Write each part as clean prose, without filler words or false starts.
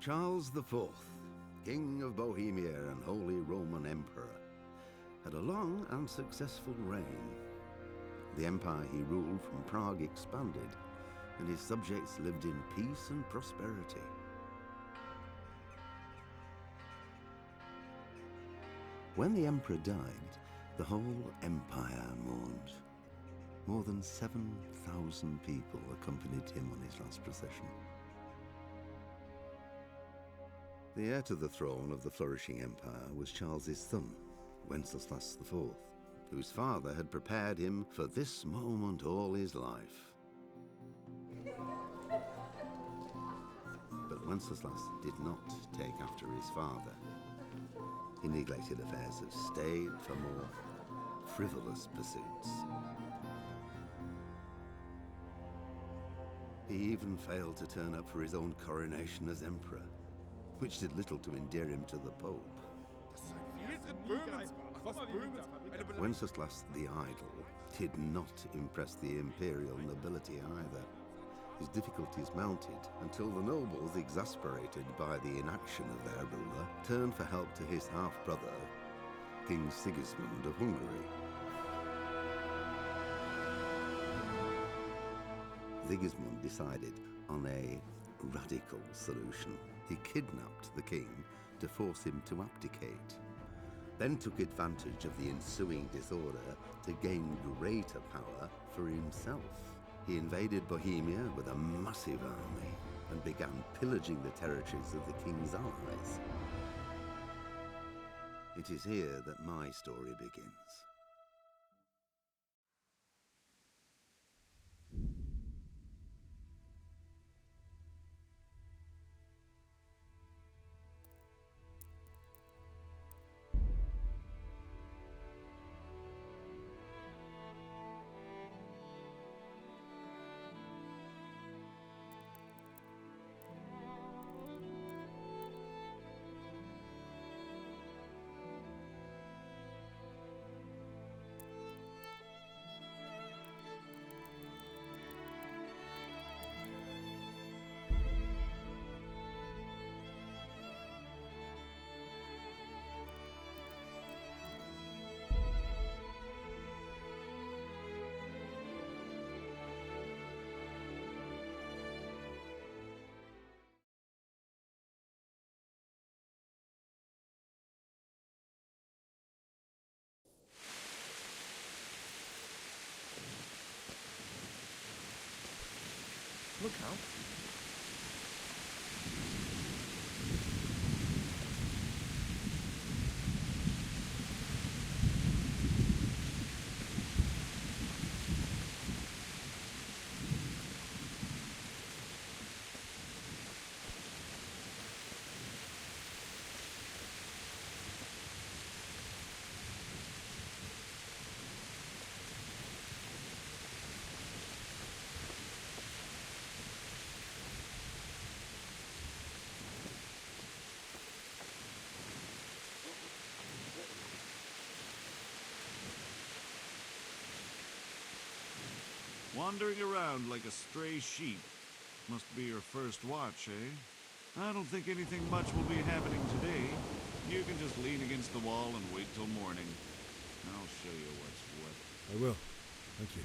Charles IV, King of Bohemia and Holy Roman Emperor, had a long and successful reign. The empire he ruled from Prague expanded, and his subjects lived in peace and prosperity. When the emperor died, the whole empire mourned. More than 7,000 people accompanied him on his last procession. The heir to the throne of the flourishing empire was Charles's son, Wenceslas IV, whose father had prepared him for this moment all his life. But Wenceslas did not take after his father. He neglected affairs of state for more frivolous pursuits. He even failed to turn up for his own coronation as emperor, which did little to endear him to the Pope. Wenceslas the Idle did not impress the imperial nobility either. His difficulties mounted until the nobles, exasperated by the inaction of their ruler, turned for help to his half-brother, King Sigismund of Hungary. Sigismund decided on a radical solution. He kidnapped the king to force him to abdicate, then took advantage of the ensuing disorder to gain greater power for himself. He invaded Bohemia with a massive army and began pillaging the territories of the king's allies. It is here that my story begins. Look out. Wandering around like a stray sheep. Must be your first watch, eh? I don't think anything much will be happening today. You can just lean against the wall and wait till morning. I'll show you what's what. I will. Thank you.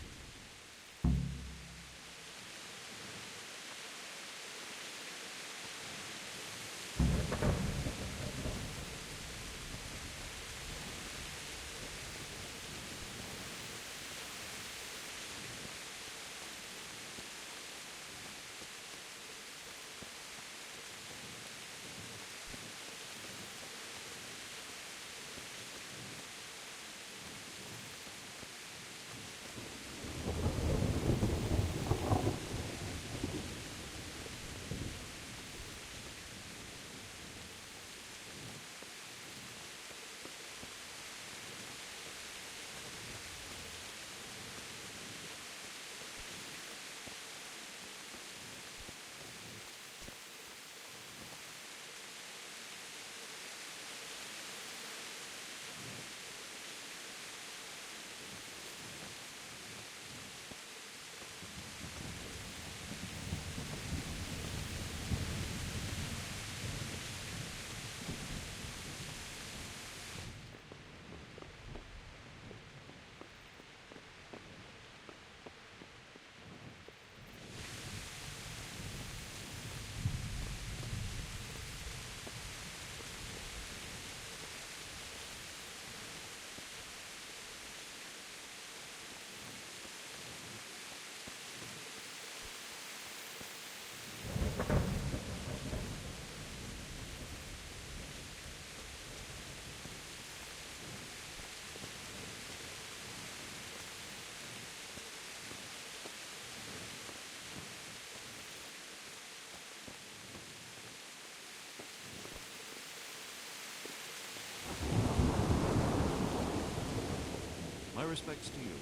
respects to you.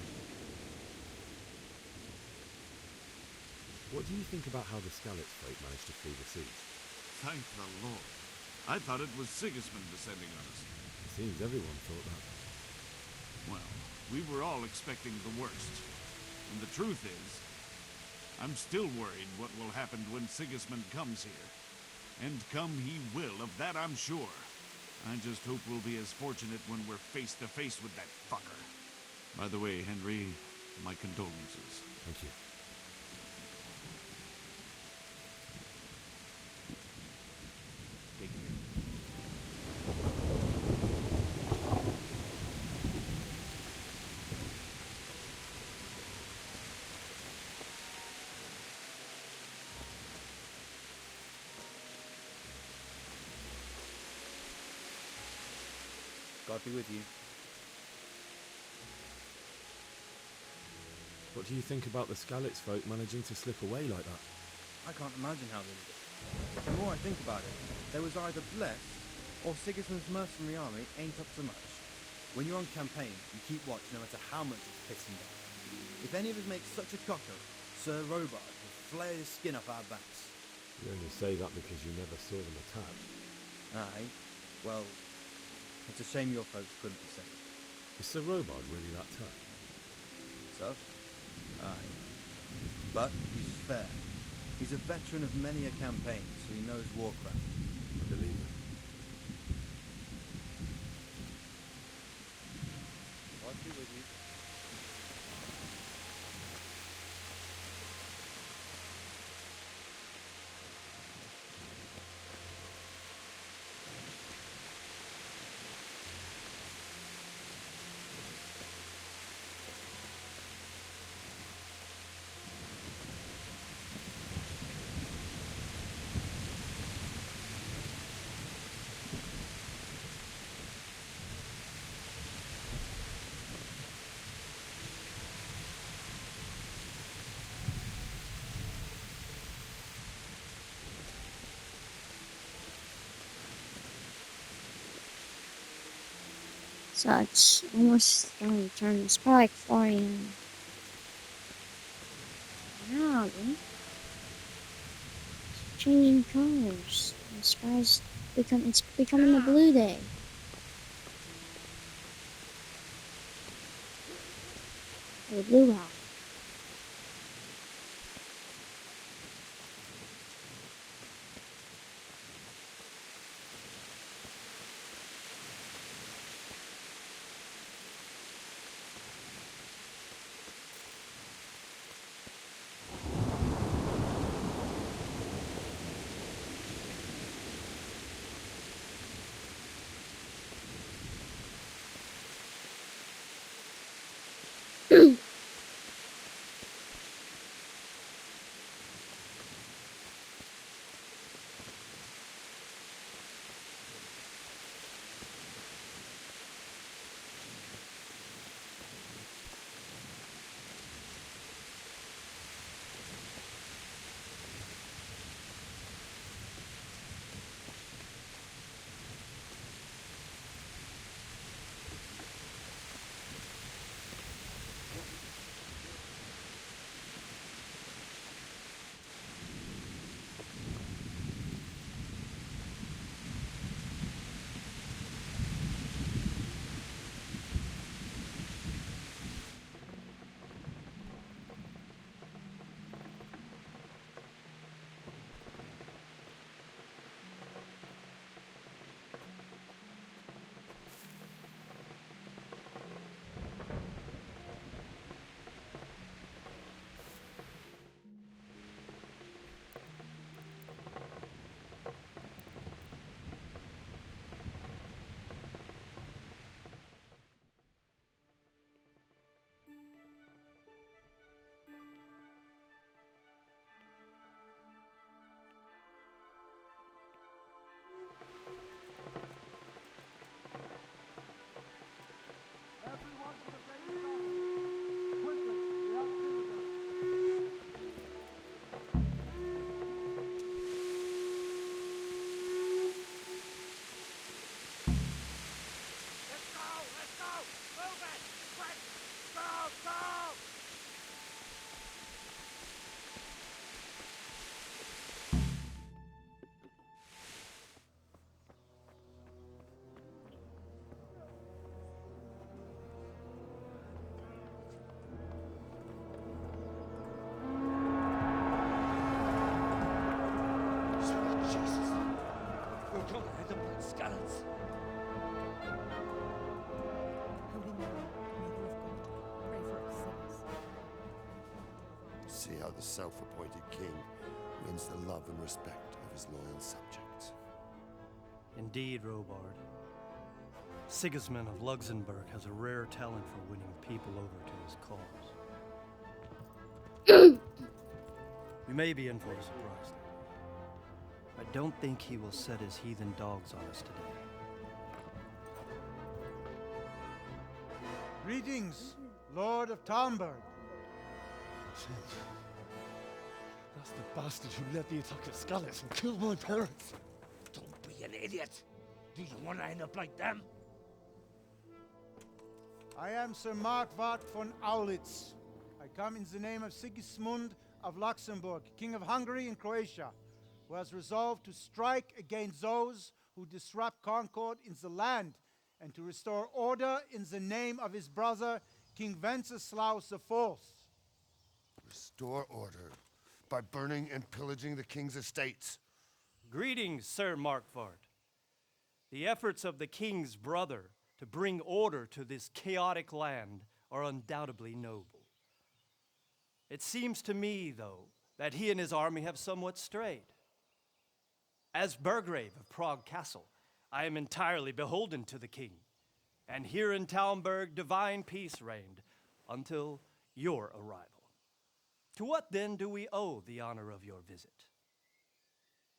What do you think about how the Skalitz folk managed to flee the seas? Thank the Lord. I thought it was Sigismund descending on us. It seems everyone thought that. Well, we were all expecting the worst. And the truth is, I'm still worried what will happen when Sigismund comes here. And come he will, of that I'm sure. I just hope we'll be as fortunate when we're face to face with that fucker. By the way, Henry, my condolences. Thank you. God be with you. What do you think about the Skalitz folk managing to slip away like that? I can't imagine how they did it. The more I think about it, they was either blessed, or Sigismund's mercenary army ain't up to much. When you're on campaign, you keep watch no matter how much it's pissing down. If any of us make such a cocker, Sir Robard will flare his skin off our backs. You only say that because you never saw them attack. Aye, well, it's a shame your folks couldn't be saved. Is Sir Robard really that tough? So? Aye. But he's fair. He's a veteran of many a campaign, so he knows warcraft. I believe it. God be with you. So it's almost starting to turn. It's probably like 4 a.m. Wow, dude. It's changing colors. The sky's it's becoming a blue day. Or the blue house. see how the self-appointed king wins the love and respect of his loyal subjects. Indeed, Robard. Sigismund of Luxemburg has a rare talent for winning people over to his cause. We may be in for a surprise, though. I don't think he will set his heathen dogs on us today. Greetings, Lord of Talmberg. That's the bastard who led the attack at Scarlet and killed my parents. Don't be an idiot. Do you want to end up like them? I am Sir Markwart von Aulitz. I come in the name of Sigismund of Luxemburg, King of Hungary and Croatia, who has resolved to strike against those who disrupt concord in the land and to restore order in the name of his brother, King Wenceslaus IV. Restore order by burning and pillaging the king's estates. Greetings, Sir Markwart. The efforts of the king's brother to bring order to this chaotic land are undoubtedly noble. It seems to me, though, that he and his army have somewhat strayed. As Burgrave of Prague Castle, I am entirely beholden to the king, and here in Talmberg divine peace reigned until your arrival. To what then do we owe the honor of your visit?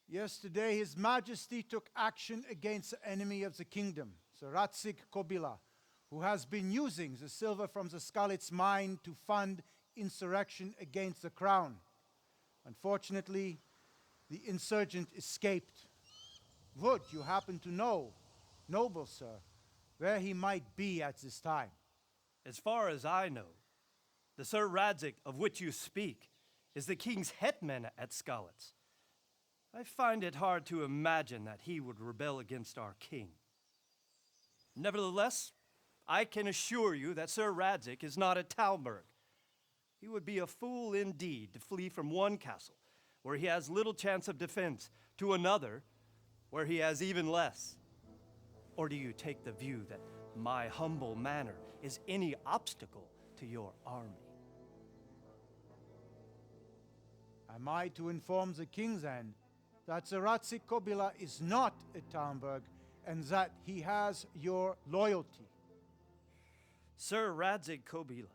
Yesterday, His Majesty took action against the enemy of the kingdom, Sir Radzig Kobyla, who has been using the silver from the Skalitz mine to fund insurrection against the crown. Unfortunately, the insurgent escaped. Would you happen to know, noble sir, where he might be at this time? As far as I know, the Sir Radzig of which you speak is the king's hetman at Skalitz. I find it hard to imagine that he would rebel against our king. Nevertheless, I can assure you that Sir Radzig is not at Talmberg. He would be a fool indeed to flee from one castle, where he has little chance of defense, to another, where he has even less. Or do you take the view that my humble manner is any obstacle to your army? Am I to inform the king then that Sir Radzig Kobyla is not at Talmberg and that he has your loyalty? Sir Radzig Kobyla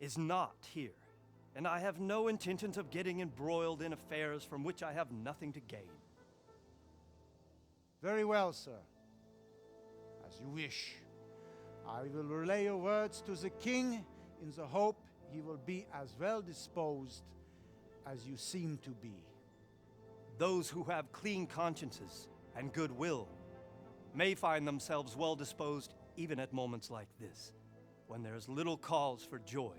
is not here, and I have no intentions of getting embroiled in affairs from which I have nothing to gain. Very well, sir. As you wish. I will relay your words to the king in the hope he will be as well disposed as you seem to be. Those who have clean consciences and goodwill may find themselves well disposed even at moments like this, when there is little cause for joy.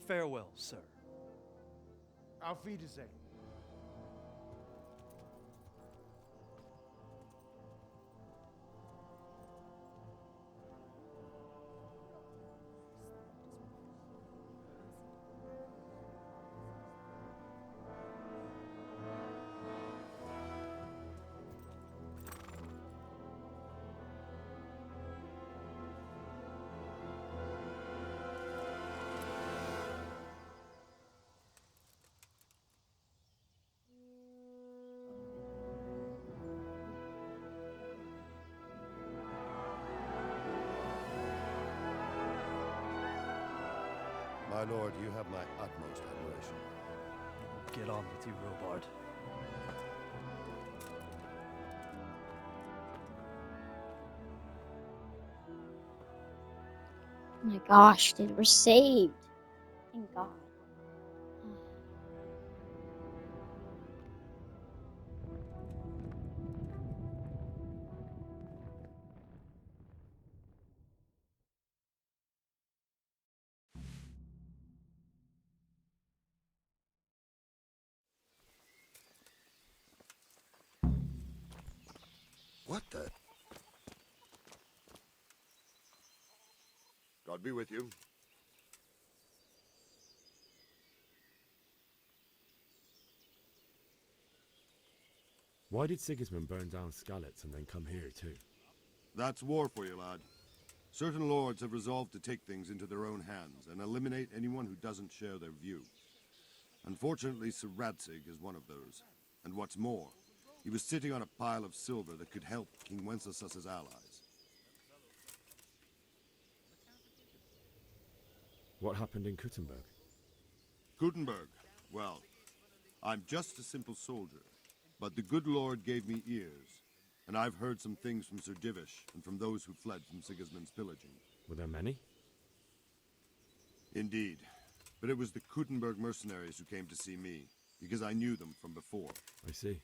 Farewell, sir. Auf Wiedersehen. My lord, you have my utmost admiration. Get on with you, Robard. Oh my gosh, dude, we're saved. Thank God. What the? God be with you. Why did Sigismund burn down Skalitz and then come here too? That's war for you, lad. Certain lords have resolved to take things into their own hands and eliminate anyone who doesn't share their view. Unfortunately, Sir Radzig is one of those. And what's more, he was sitting on a pile of silver that could help King Wenceslas's allies. What happened in Kuttenberg? Gutenberg, well, I'm just a simple soldier, but the good Lord gave me ears, and I've heard some things from Sir Divish and from those who fled from Sigismund's pillaging. Were there many? Indeed, but it was the Kuttenberg mercenaries who came to see me, because I knew them from before. I see.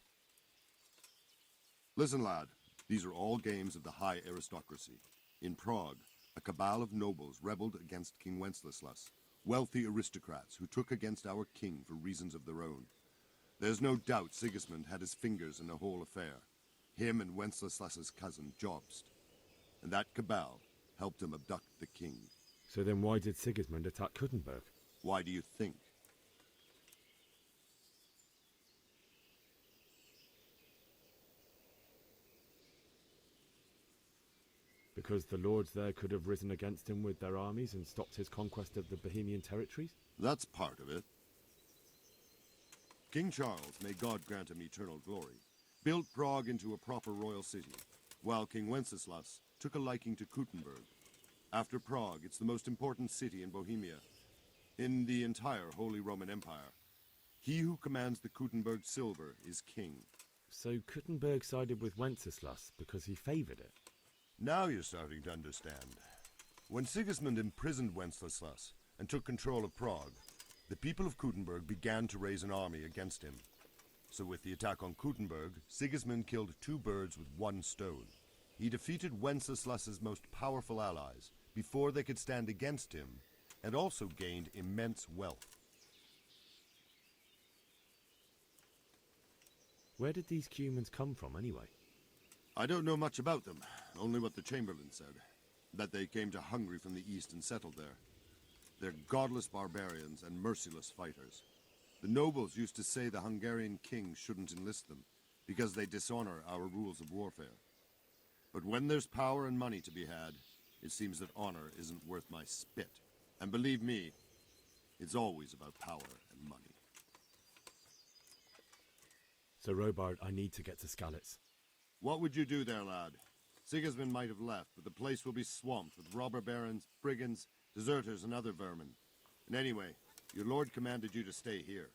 Listen, lad, these are all games of the high aristocracy. In Prague, a cabal of nobles rebelled against King Wenceslas, wealthy aristocrats who took against our king for reasons of their own. There's no doubt Sigismund had his fingers in the whole affair, him and Wenceslas's cousin Jobst. And that cabal helped him abduct the king. So then why did Sigismund attack Kuttenberg? Why do you think? Because the lords there could have risen against him with their armies and stopped his conquest of the Bohemian territories? That's part of it. King Charles, may God grant him eternal glory, built Prague into a proper royal city, while King Wenceslas took a liking to Kuttenberg. After Prague, it's the most important city in Bohemia, in the entire Holy Roman Empire. He who commands the Kuttenberg silver is king. So Kuttenberg sided with Wenceslas because he favoured it? Now you're starting to understand. When Sigismund imprisoned Wenceslas and took control of Prague, the people of Kuttenberg began to raise an army against him. So with the attack on Kuttenberg, Sigismund killed two birds with one stone. He defeated Wenceslas's most powerful allies before they could stand against him, and also gained immense wealth. Where did these humans come from anyway? I don't know much about them, only what the Chamberlain said, that they came to Hungary from the east and settled there. They're godless barbarians and merciless fighters. The nobles used to say the Hungarian king shouldn't enlist them, because they dishonor our rules of warfare. But when there's power and money to be had, it seems that honor isn't worth my spit. And believe me, it's always about power and money. So Robard, I need to get to Skalitz. What would you do there, lad? Sigismund might have left, but the place will be swamped with robber barons, brigands, deserters, and other vermin. And anyway, your lord commanded you to stay here.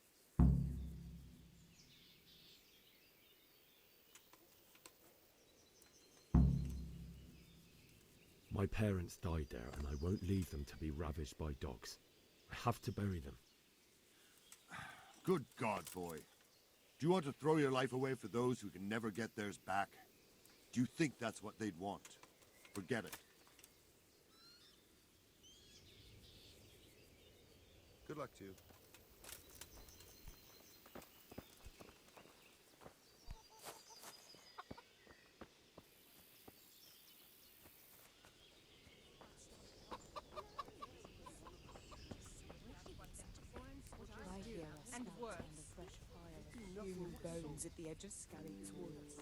My parents died there, and I won't leave them to be ravaged by dogs. I have to bury them. Good God, boy. Do you want to throw your life away for those who can never get theirs back? Do you think that's what they'd want? Forget it. Good luck to you. And worse. Human bones at the edge of Skalitz woods.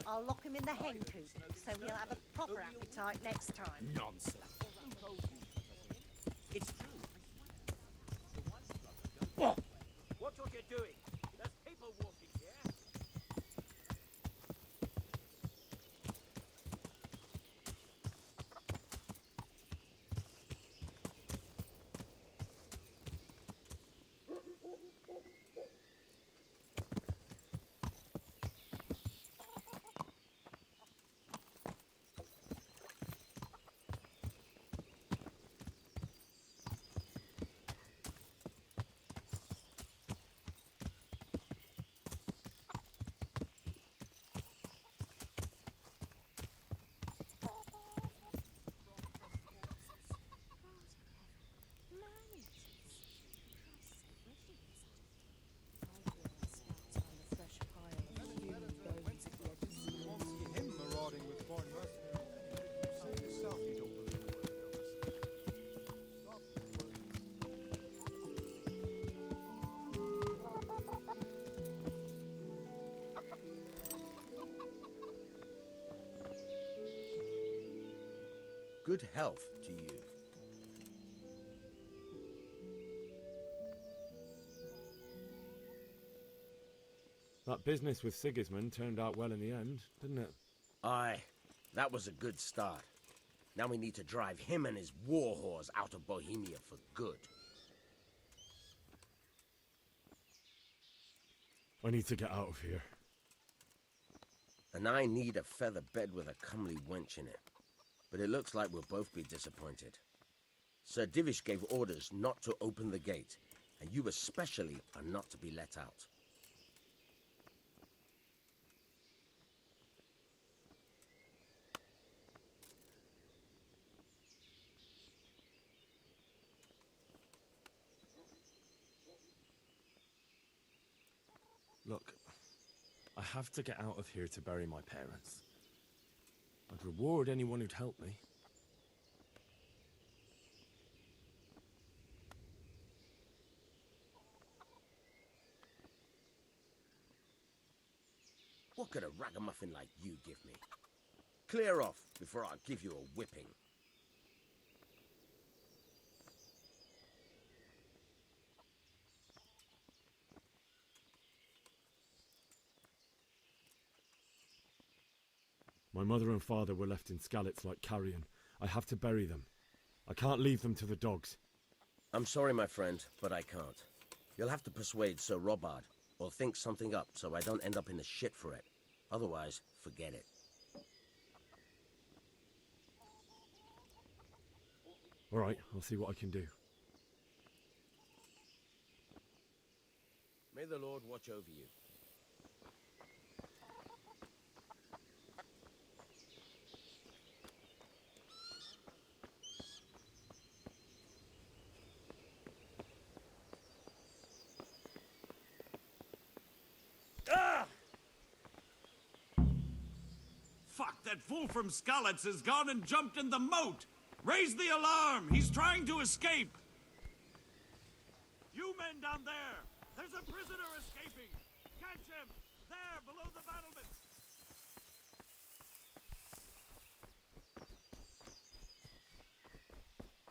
I'll lock him in the hen coop, so he'll have a proper appetite next time. Nonsense. It's true. Watch what you're doing. There's people walking here. Good health to you. That business with Sigismund turned out well in the end, didn't it? Aye, that was a good start. Now we need to drive him and his war whores out of Bohemia for good. I need to get out of here. And I need a feather bed with a comely wench in it. But it looks like we'll both be disappointed. Sir Divish gave orders not to open the gate, and you especially are not to be let out. Look, I have to get out of here to bury my parents. I'd reward anyone who'd help me. What could a ragamuffin like you give me? Clear off before I give you a whipping. My mother and father were left in Skalitz like carrion. I have to bury them. I can't leave them to the dogs. I'm sorry, my friend, but I can't. You'll have to persuade Sir Robard, or think something up so I don't end up in the shit for it. Otherwise, forget it. All right, I'll see what I can do. May the Lord watch over you. Fuck, that fool from Skalitz has gone and jumped in the moat! Raise the alarm! He's trying to escape! You men down there! There's a prisoner escaping! Catch him! There, below the battlements!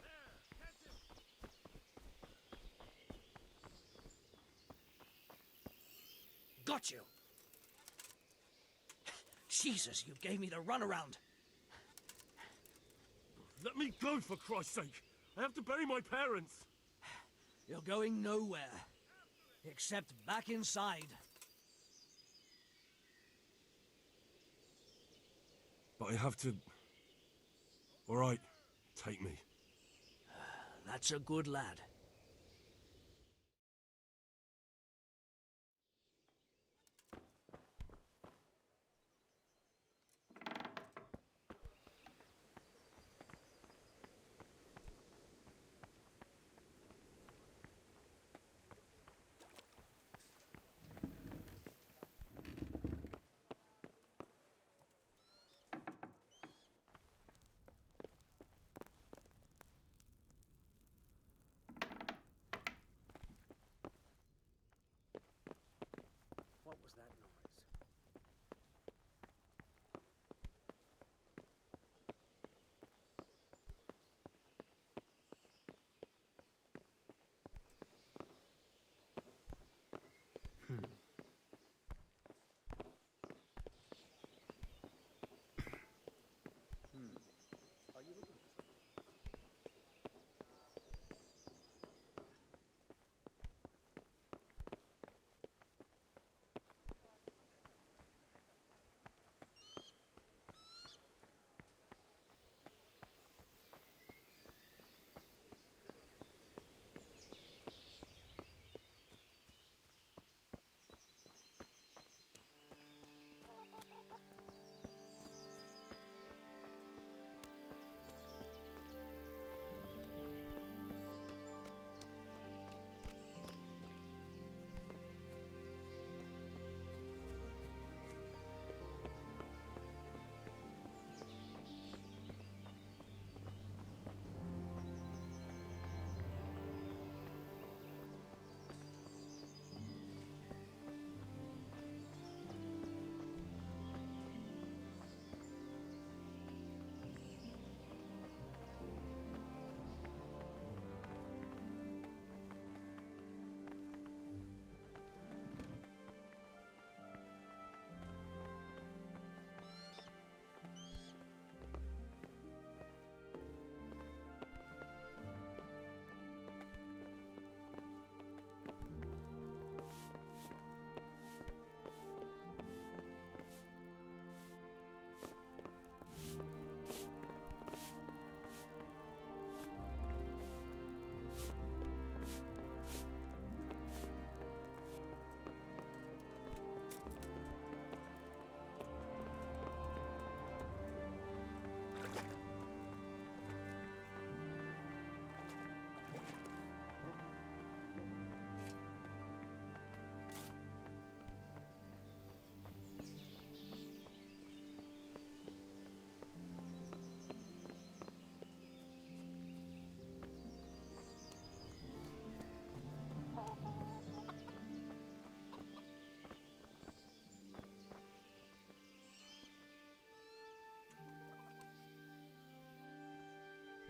There, catch him! Got you! Jesus, you gave me the runaround. Let me go, for Christ's sake! I have to bury my parents! You're going nowhere. Except back inside. But I have to... All right, take me. That's a good lad.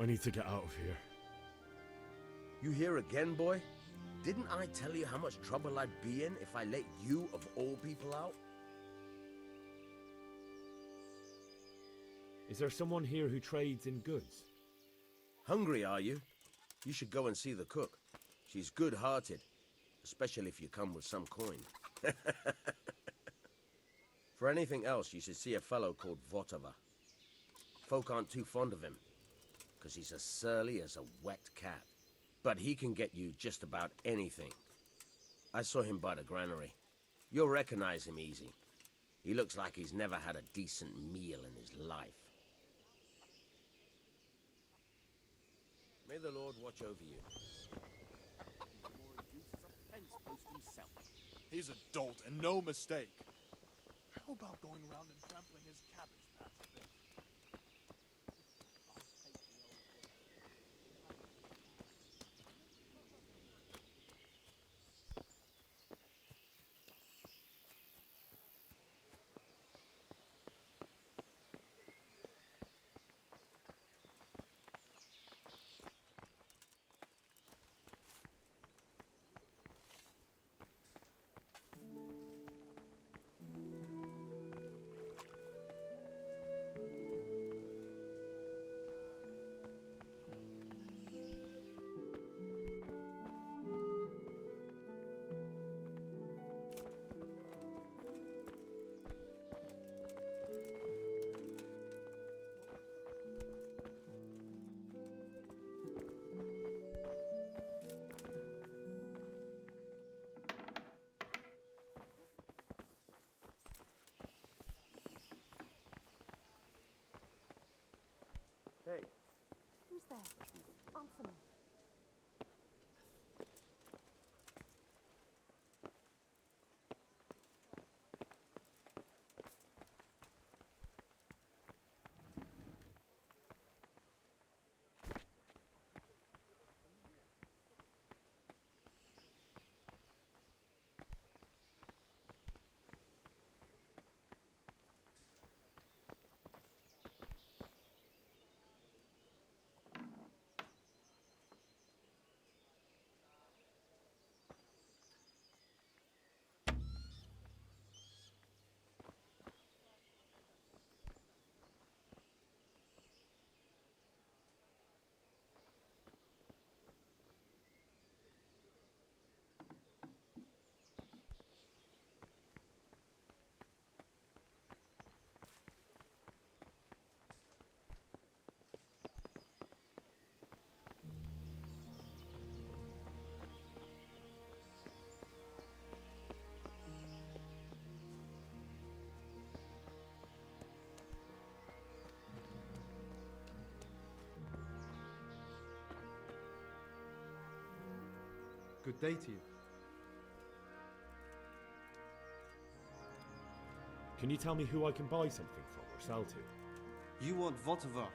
I need to get out of here. You here again, boy? Didn't I tell you how much trouble I'd be in if I let you, of all people, out? Is there someone here who trades in goods? Hungry, are you? You should go and see the cook. She's good-hearted, especially if you come with some coin. For anything else, you should see a fellow called Votava. Folk aren't too fond of him, because he's as surly as a wet cat. But he can get you just about anything. I saw him by the granary. You'll recognize him easy. He looks like he's never had a decent meal in his life. May the Lord watch over you. He's a dolt, and no mistake. How about going around and trampling his cabbage patch a bit? Hey. Who's there? Answer me. Good day to you. Can you tell me who I can buy something from or sell to? You want Votava,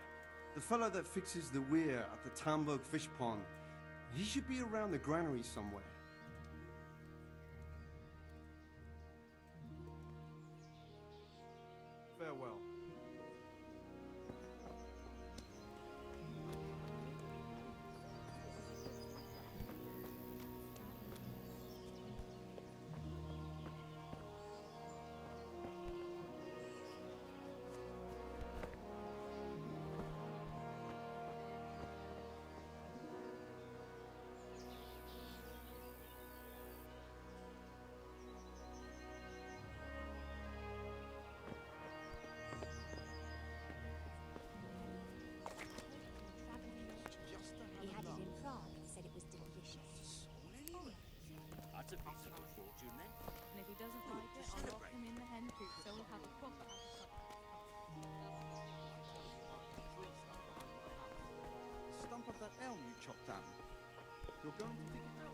the fellow that fixes the weir at the Tamburg fish pond. He should be around the granary somewhere. Farewell. He had it in Prague. He said it was delicious. That's a piece of good fortune, then. And if he doesn't like it, I'll lock him in the hen coop, so we'll have a proper The stump of that elm you chopped down. You're going to dig it out.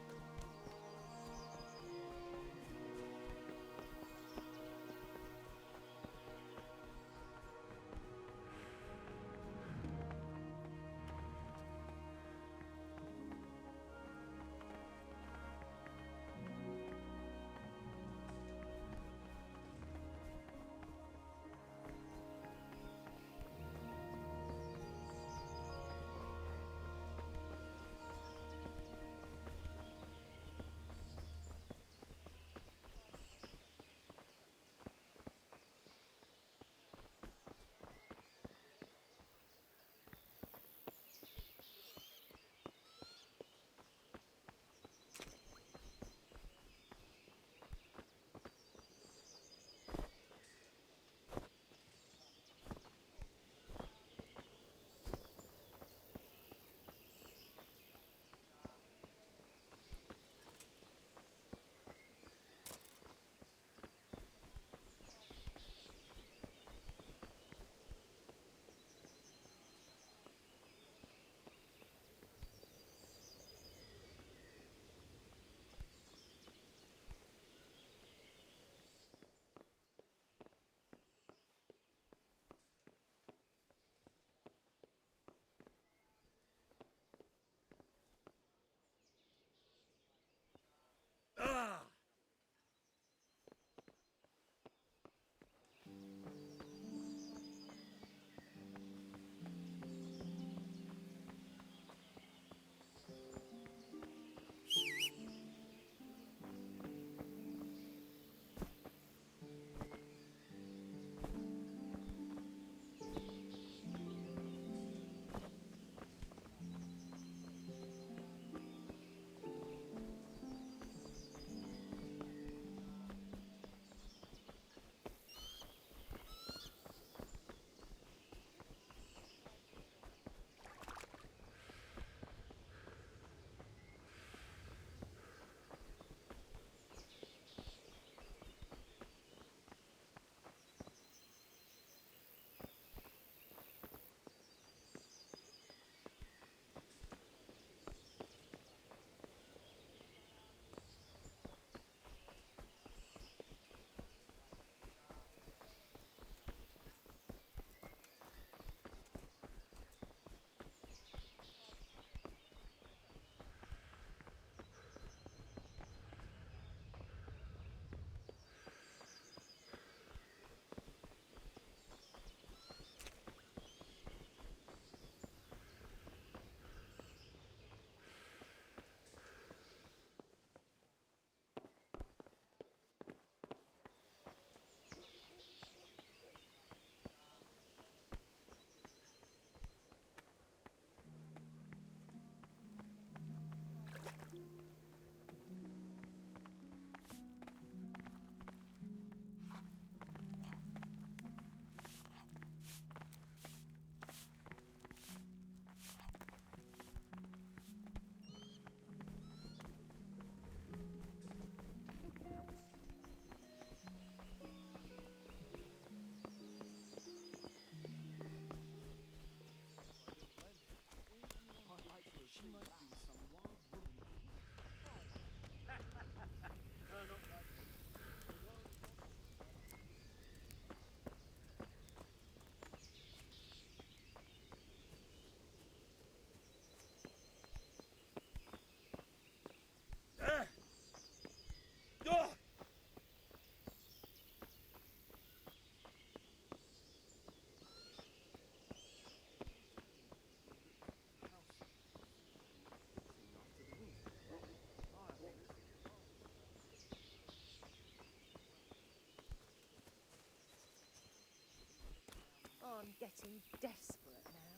getting desperate now.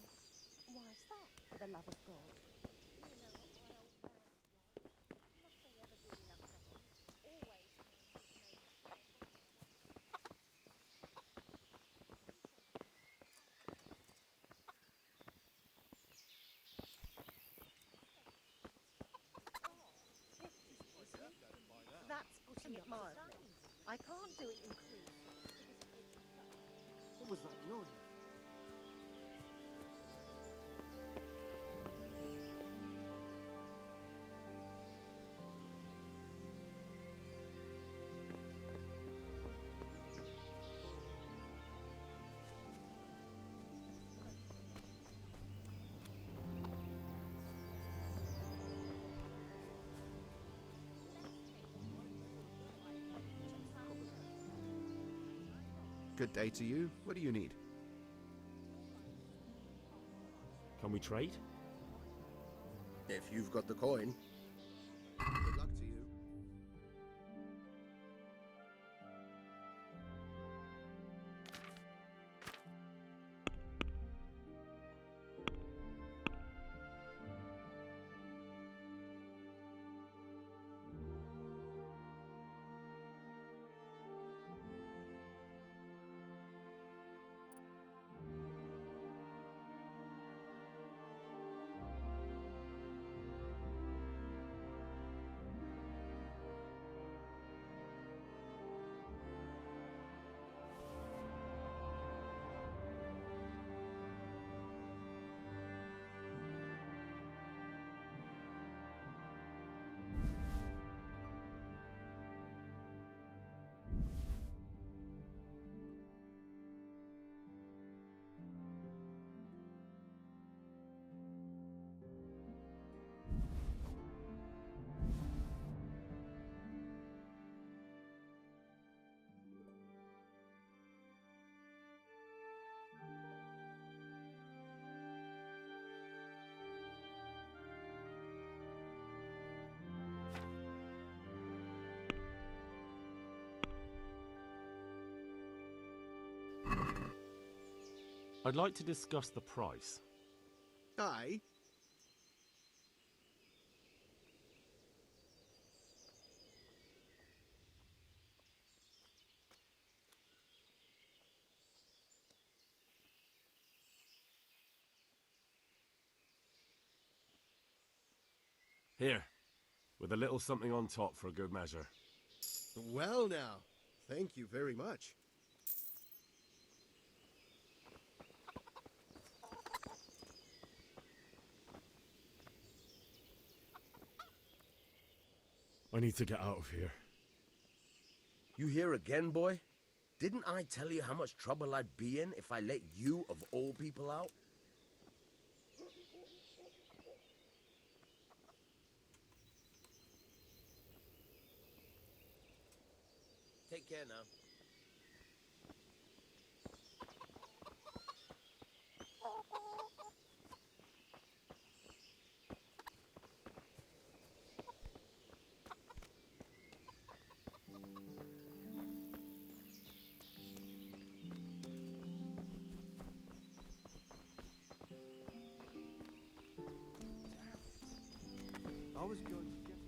Why is that, for the love of God? You know what my old man's like. Nothing ever really upset him. Always found his name That's putting it mildly. I can't do it in truth. What was that noise? Good day to you. What do you need? Can we trade? If you've got the coin. Good luck to you. I'd like to discuss the price. Aye. Here, with a little something on top for a good measure. Well now, thank you very much. I need to get out of here. You here again, boy? Didn't I tell you how much trouble I'd be in if I let you, of all people, out? Take care now. I was going to get it.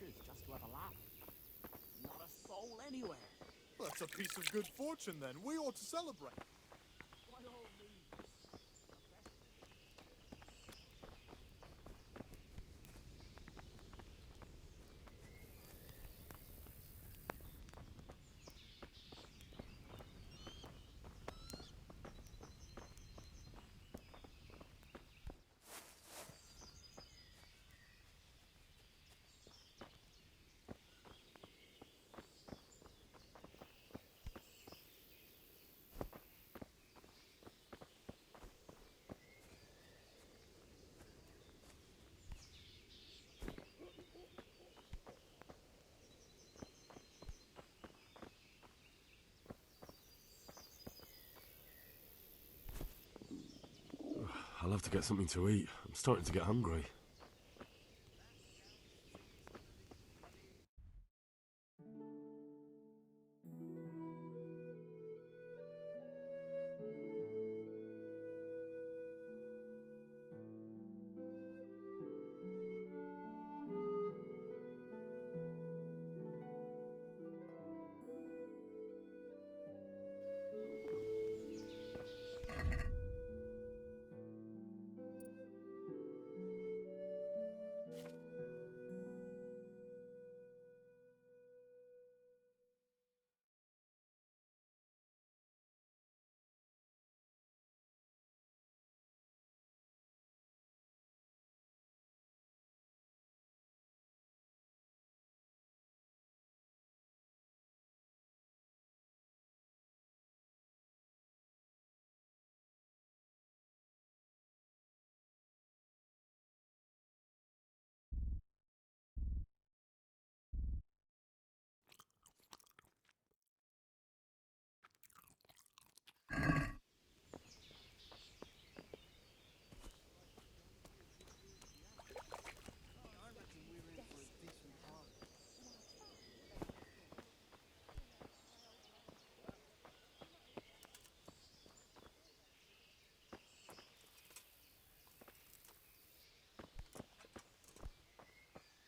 bushes just to have a laugh. Not a soul anywhere. That's a piece of good fortune, then. We ought to celebrate. By all means. I'll have to get something to eat. I'm starting to get hungry.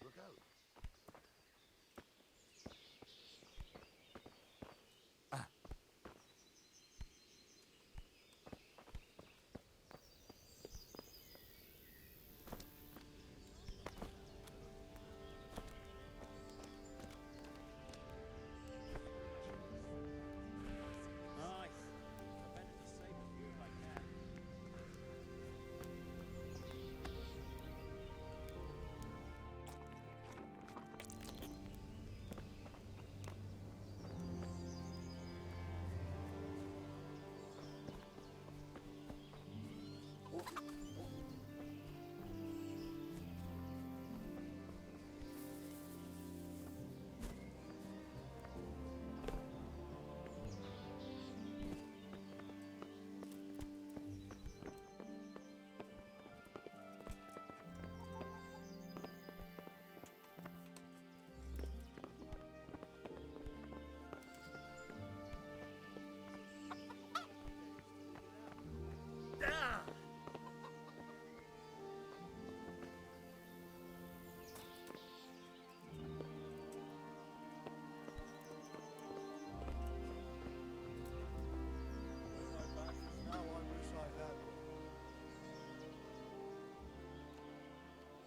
Look out.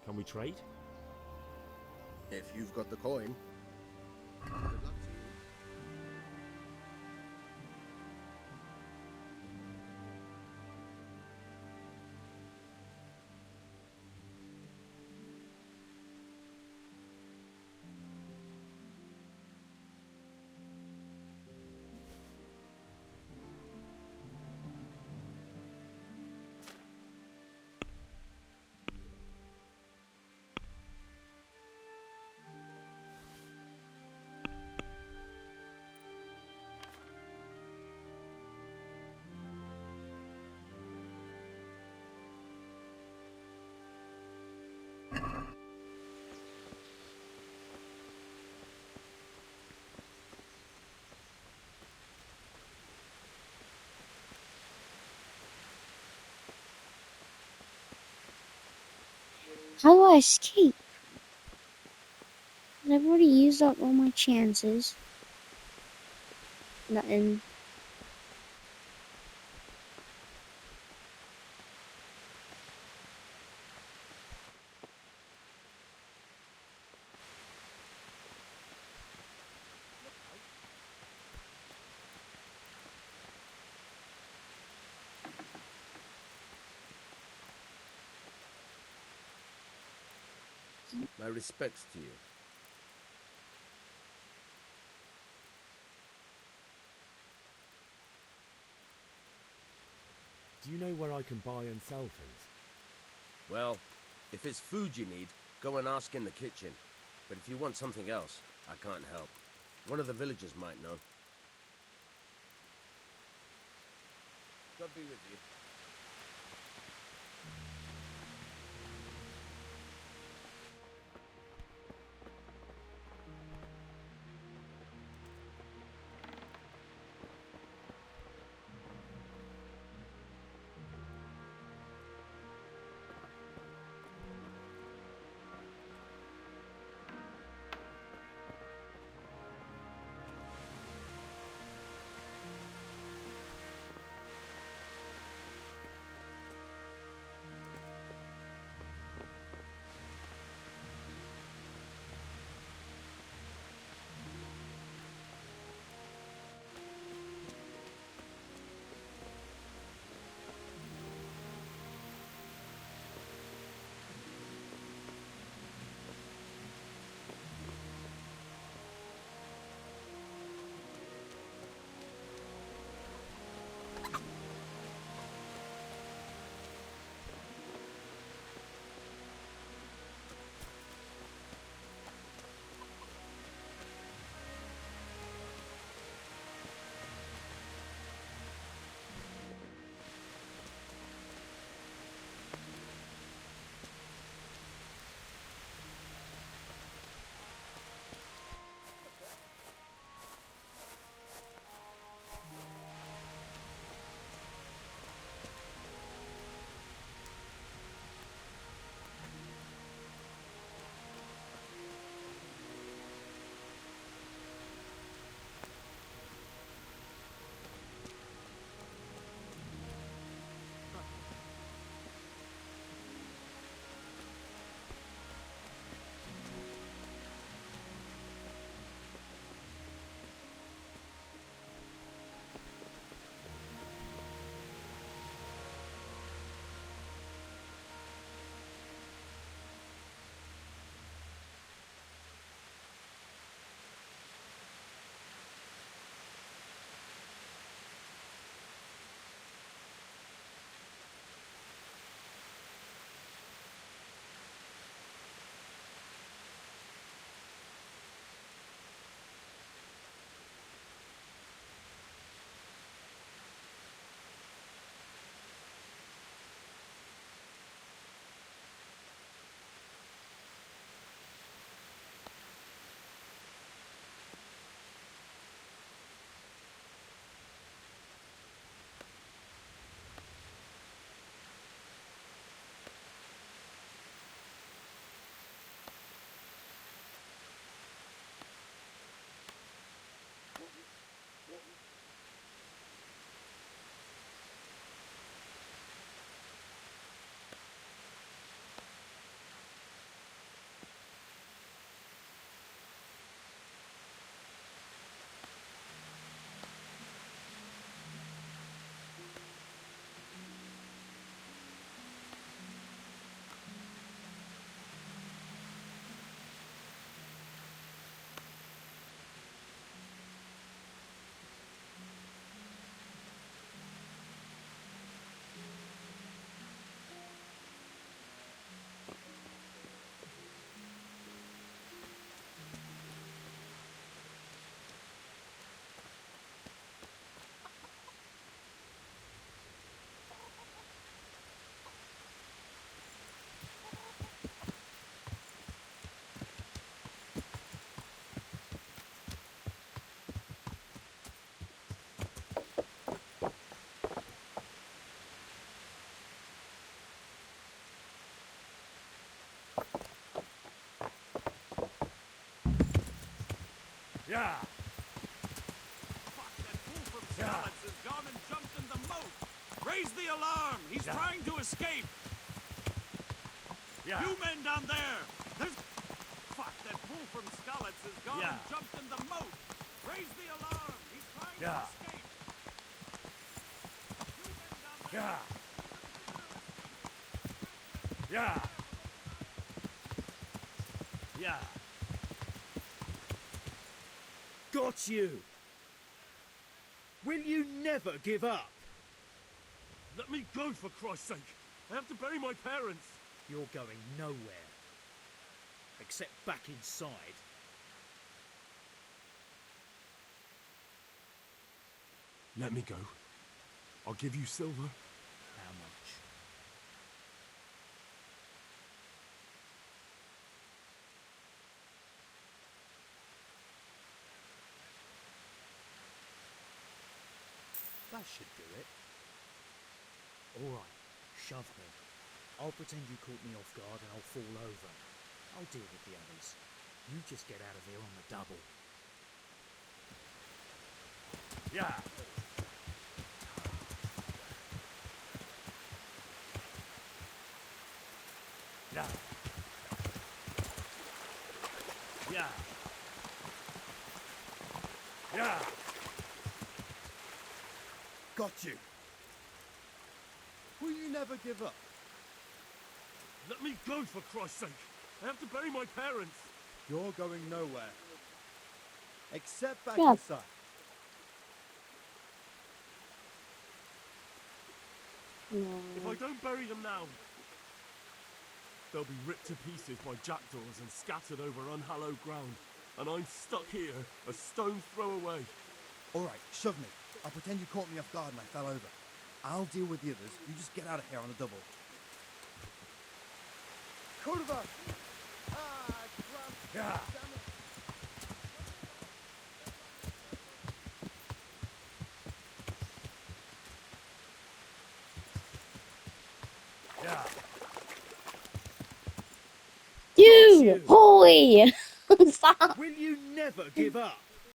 Can we trade? If you've got the coin. Good luck to you. How do I escape? But I've already used up all my chances. Nothing. My respects to you. Do you know where I can buy and sell things? Well, if it's food you need, go and ask in the kitchen. But if you want something else, I can't help. One of the villagers might know. God be with you. Yeah. Fuck, that fool from Skalitz has gone and jumped in the moat. Raise the alarm. He's trying to escape. Yeah. You men down there. There's... Fuck, that fool from Skalitz has gone and jumped in the moat. Raise the alarm. He's trying to escape. You men down there. Yeah. Yeah. Got you! Will you never give up? Let me go, for Christ's sake! I have to bury my parents! You're going nowhere. Except back inside. Let me go. I'll give you silver. How much? That should do it. Alright, shove me. I'll pretend you caught me off guard and I'll fall over. I'll deal with the others. You just get out of here on the double. Yeah. Yeah. Yeah. Yeah. Got you. Will you never give up? Let me go, for Christ's sake! I have to bury my parents! You're going nowhere. Except back Yeah. inside. If I don't bury them now, they'll be ripped to pieces by jackdaws and scattered over unhallowed ground, and I'm stuck here, a stone's throw away. Alright, shove me. I'll pretend you caught me off guard and I fell over. I'll deal with the others. You just get out of here on a double. Kurva! Ah, crap! Yeah. Damn it. Yeah. Dude! Holy! Stop! Will you never give up?